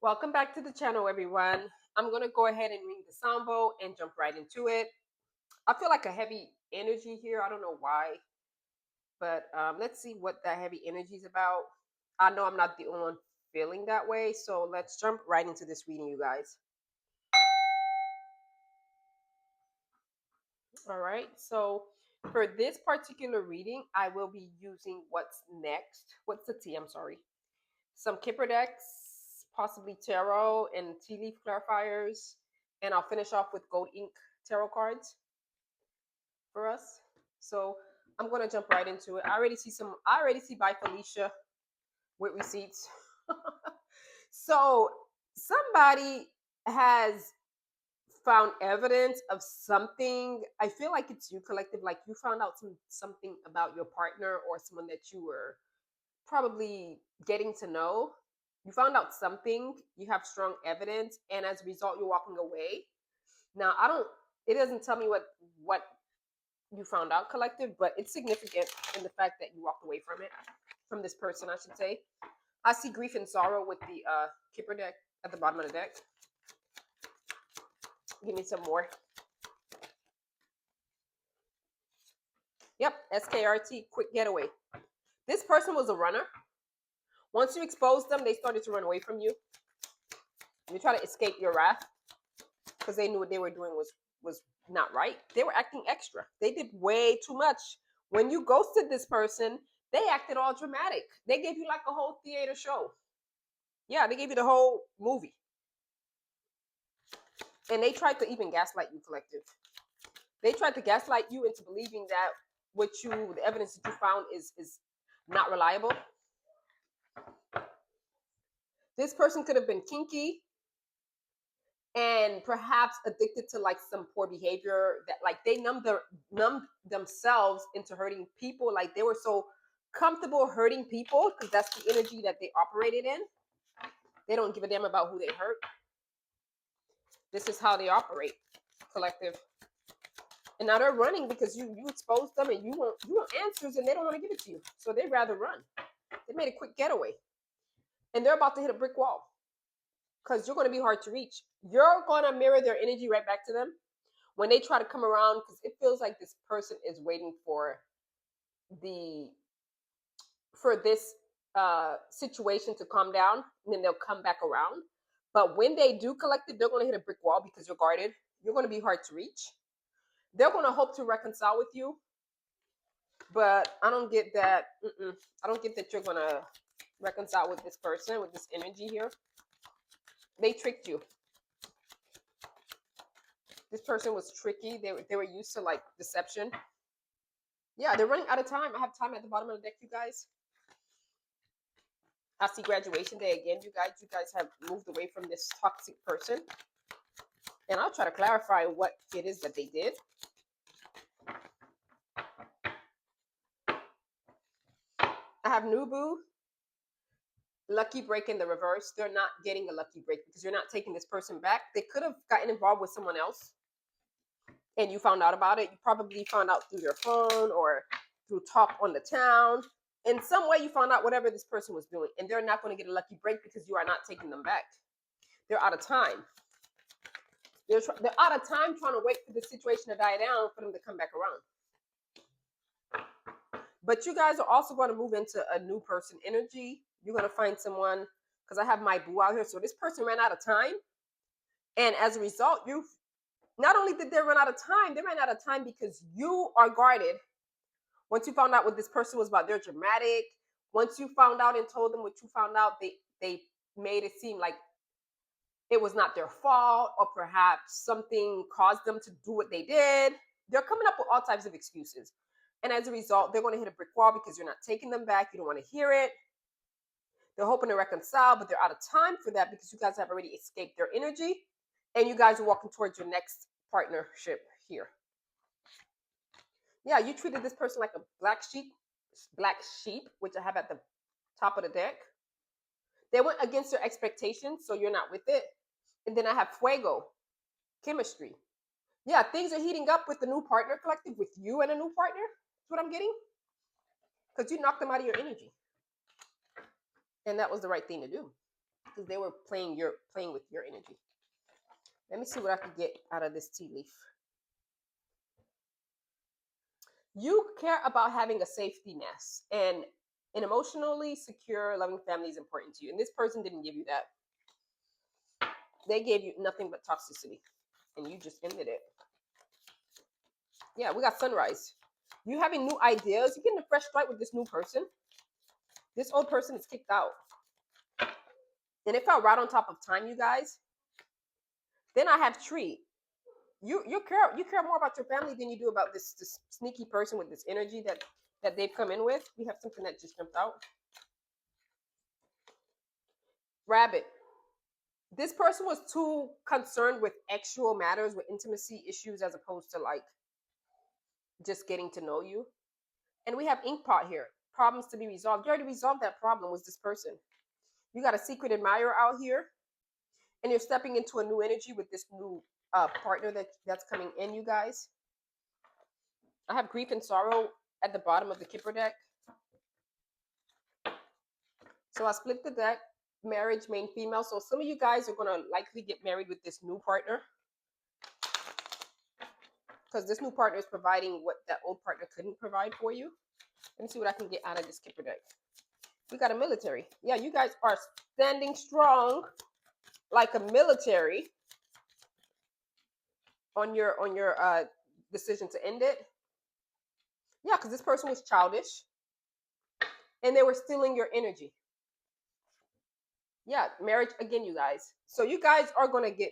Welcome back to the channel, everyone. I'm going to go ahead and ring the sound bowl and jump right into it. I feel like a heavy energy here. I don't know why, but let's see what that heavy energy is about. I know I'm not the only one feeling that way, so let's jump right into this reading, you guys. All right, so for this particular reading, I will be using what's next. What's the T? I'm sorry. Some Kipper decks, possibly tarot and tea leaf clarifiers, and I'll finish off with gold ink tarot cards for us. So I'm gonna jump right into it. I already see Bye Felicia with receipts. So somebody has found evidence of something. I feel like it's you, collective. Like you found out something about your partner or someone that you were probably getting to know. You found out something. You have strong evidence, and as a result, you're walking away. Now, I don't. It doesn't tell me what you found out, collective, but it's significant in the fact that you walked away from it, from this person, I should say. I see grief and sorrow with the Kipper deck at the bottom of the deck. Give me some more. Yep, SKRT, quick getaway. This person was a runner. Once you exposed them, they started to run away from you. You try to escape your wrath because they knew what they were doing was not right. They were acting extra. They did way too much. When you ghosted this person, they acted all dramatic. They gave you like a whole theater show. Yeah, they gave you the whole movie. And they tried to even gaslight you, collective. They tried to gaslight you into believing that the evidence that you found is not reliable. This person could have been kinky and perhaps addicted to like some poor behavior that like they numbed themselves into hurting people. Like they were so comfortable hurting people because that's the energy that they operated in. They don't give a damn about who they hurt. This is how they operate, collective. And now they're running because you exposed them and you want answers and they don't want to give it to you. So they'd rather run. They made a quick getaway. And they're about to hit a brick wall because you're going to be hard to reach. You're going to mirror their energy right back to them when they try to come around, because it feels like this person is waiting the for this situation to calm down, and then they'll come back around. But when they do collect it, they're going to hit a brick wall because you're guarded. You're going to be hard to reach. They're going to hope to reconcile with you, but I don't get that. I don't get that you're going to reconcile with this person, with this energy here. They tricked you. This person was tricky. They were used to like deception. Yeah, they're running out of time. I have time at the bottom of the deck, you guys. I see graduation day again, you guys. You guys have moved away from this toxic person. And I'll try to clarify what it is that they did. I have Nubu, lucky break in the reverse. They're not getting a lucky break because you're not taking this person back. They could have gotten involved with someone else and you found out about it. You probably found out through their phone or through talk on the town. In some way, you found out whatever this person was doing, and they're not going to get a lucky break because you are not taking them back. They're out of time. They're out of time trying to wait for the situation to die down for them to come back around. But you guys are also going to move into a new person energy. You're going to find someone, because I have my boo out here. So this person ran out of time. And as a result, you not only did they run out of time, they ran out of time because you are guarded. Once you found out what this person was about, they're dramatic. Once you found out and told them what you found out, they made it seem like it was not their fault, or perhaps something caused them to do what they did. They're coming up with all types of excuses. And as a result, they're going to hit a brick wall because you're not taking them back. You don't want to hear it. They're hoping to reconcile, but they're out of time for that because you guys have already escaped their energy. And you guys are walking towards your next partnership here. Yeah, you treated this person like a black sheep, which I have at the top of the deck. They went against your expectations, so you're not with it. And then I have Fuego, chemistry. Yeah, things are heating up with the new partner, collective, with you and a new partner. That's what I'm getting. Because you knocked them out of your energy. And that was the right thing to do. because they were playing with your energy. Let me see what I can get out of this tea leaf. You care about having a safety nest, and an emotionally secure, loving family is important to you. And this person didn't give you that. They gave you nothing but toxicity, and you just ended it. Yeah, we got sunrise. You having new ideas. You're getting a fresh start with this new person. This old person is kicked out. And it fell right on top of time, you guys. Then I have tree. You care more about your family than you do about this sneaky person with this energy that they've come in with. We have something that just jumped out. Rabbit. This person was too concerned with actual matters, with intimacy issues, as opposed to like just getting to know you. And we have ink pot here. Problems to be resolved. You already resolved that problem with this person. You got a secret admirer out here, and you're stepping into a new energy with this new partner that's coming in, you guys. I have grief and sorrow at the bottom of the Kipper deck. So I split the deck, marriage, main female. So some of you guys are going to likely get married with this new partner, because this new partner is providing what that old partner couldn't provide for you. Let me see what I can get out of this Kipper deck. We got a military. Yeah, you guys are standing strong like a military on your decision to end it. Yeah, because this person was childish and they were stealing your energy. Yeah, marriage again, you guys. So you guys are going to get,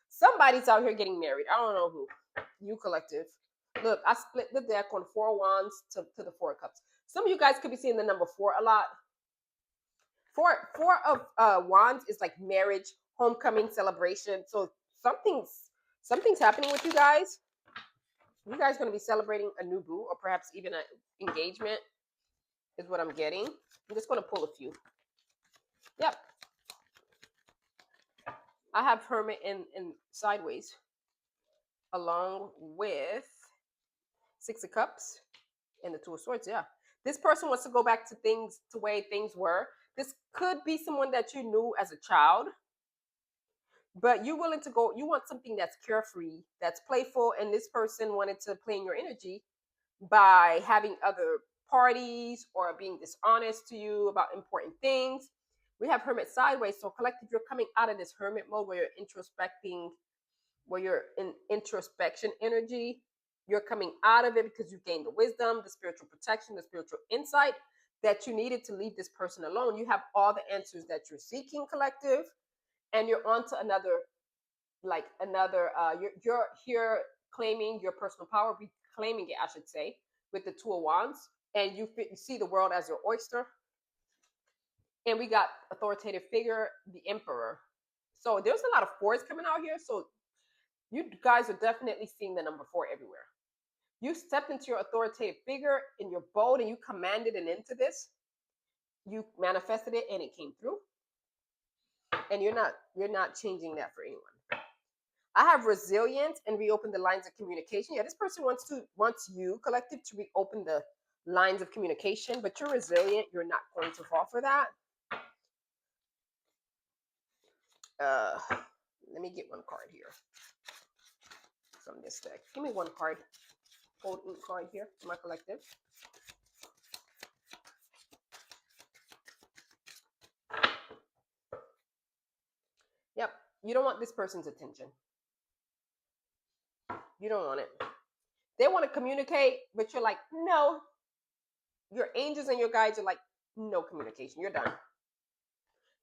somebody's out here getting married. I don't know who. You collective. Look, I split the deck on 4 wands to the 4 cups. Some of you guys could be seeing the number 4 a lot. Four of wands is like marriage, homecoming, celebration. So something's happening with you guys. You guys are going to be celebrating a new boo, or perhaps even an engagement, is what I'm getting. I'm just going to pull a few. Yep. I have Hermit in sideways, along with 6 of Cups and the 2 of Swords. Yeah. This person wants to go back to things, to way things were. This could be someone that you knew as a child, but you're willing to go, you want something that's carefree, that's playful, and this person wanted to play in your energy by having other parties or being dishonest to you about important things. We have Hermit sideways. So collective, you're coming out of this Hermit mode where you're introspecting, where you're in introspection energy. You're coming out of it because you gained the wisdom, the spiritual protection, the spiritual insight that you needed to leave this person alone. You have all the answers that you're seeking, collective, and you're on to another, you're here claiming your personal power, reclaiming it, I should say, with the 2 of wands, and you see the world as your oyster. And we got authoritative figure, the emperor. So there's a lot of 4s coming out here. So you guys are definitely seeing the number 4 everywhere. You stepped into your authoritative figure and you're bold and you commanded an end to this. You manifested it and it came through. And you're not changing that for anyone. I have resilience and reopen the lines of communication. Yeah, this person wants you, collective, to reopen the lines of communication, but you're resilient. You're not going to fall for that. Let me get one card here from this deck. Give me one card. Old ink card here for my collective. Yep. You don't want this person's attention. You don't want it. They want to communicate, but you're like, no. Your angels and your guides are like, no communication. You're done.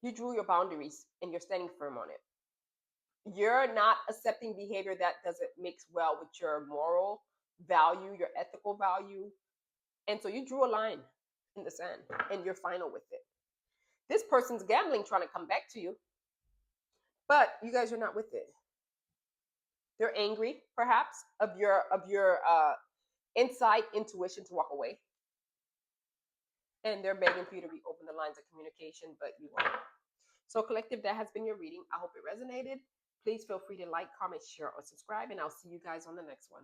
You drew your boundaries and you're standing firm on it. You're not accepting behavior that doesn't mix well with your moral value, your ethical value. And so you drew a line in the sand and you're final with it. This person's gambling, trying to come back to you, but you guys are not with it. They're angry, perhaps, of your insight, intuition to walk away. And they're begging for you to reopen the lines of communication, but you won't. So collective, that has been your reading. I hope it resonated. Please feel free to like, comment, share, or subscribe, and I'll see you guys on the next one.